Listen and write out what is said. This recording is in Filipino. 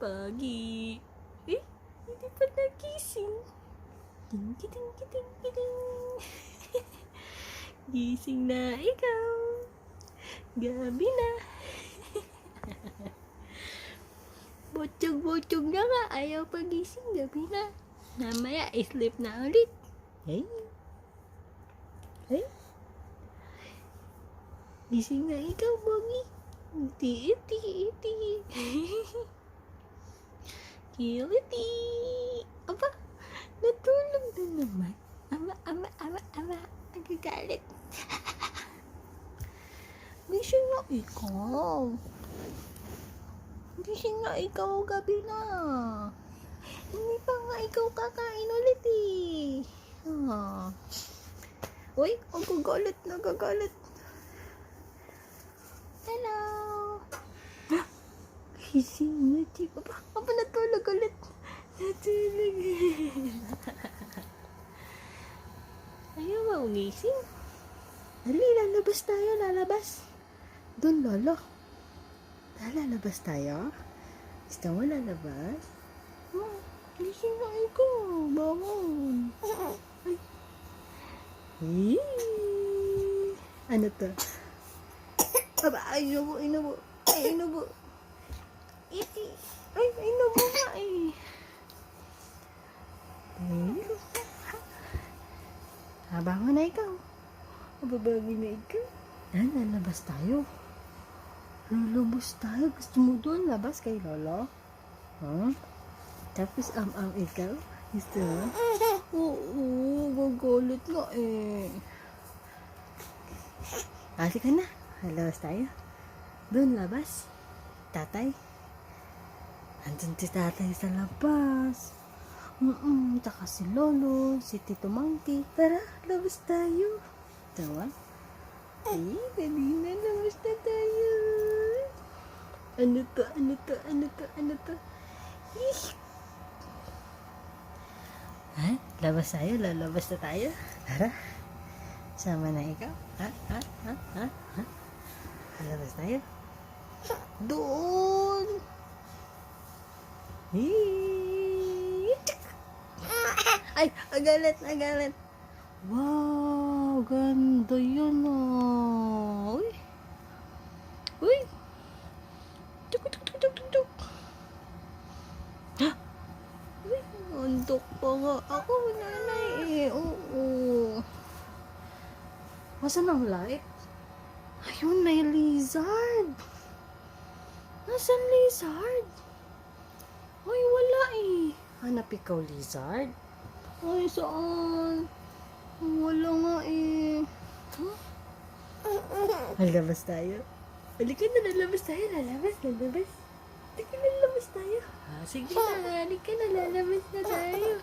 Pagi. Eh, hindi pa nagising. Ting, ting, ting, ting. Gising na ikaw. Gabi na. Botog-botog na nga. Ayaw pagising. Gabi na. Namaya, sleep na ulit. Hey. Hey. Gising na ikaw, Bogi. Iti, iti, iti. Kiliti. Aba, natulog na naman. Ama. Nagagalit. Gising na ikaw. Gising na ikaw, gabi na. Hindi pa nga ikaw kakain ulit eh. Uy, nagagalit. Hello. Gising na, di ba? Aba, natulog ulit. Natulog. Ayaw mo gising. Dali, lalabas tayo, lalabas. Doon, lolo. Lalabas tayo? Gusto mo lalabas? Oh, gising na ikaw. Bangon. Ay. Ano to? Aba, ay, inubo. Iti. Ay, inubo nga eh. Bangon na ikaw. Babawi na ikaw. Lalabas tayo. Lulubos tayo. Gusto mo doon labas kay lolo? Huh? Tapos ikaw? Gusto mo? Oo, gagalit nga eh. Kasi ka na. Labas tayo. Doon labas. Tatay. Andun si tatay sa labas. Taka si lolo, si Tito Monkey. Tara, labas tayo. Tawa? Ay, kanina labas na tayo. Ano to? Ha? Labas tayo? Lalabas na tayo? Tara. Sama na ikaw? Ha? Labas tayo? Doon! Ay, agalit. Wow, ganda yun oh. Uy. Tuk. Ha? Uy, andok pa nga ako, nanay eh. Oo. Nasaan ang light? Ayun, may lizard. Nasaan lizard? Ay, wala eh. Hanap ikaw lizard? Ay, saan? Wala nga eh. Huh? Lalabas tayo? Halika na, lalabas tayo. Lalabas. Halika na, lalabas tayo. Sige na, halika na, lalabas na tayo.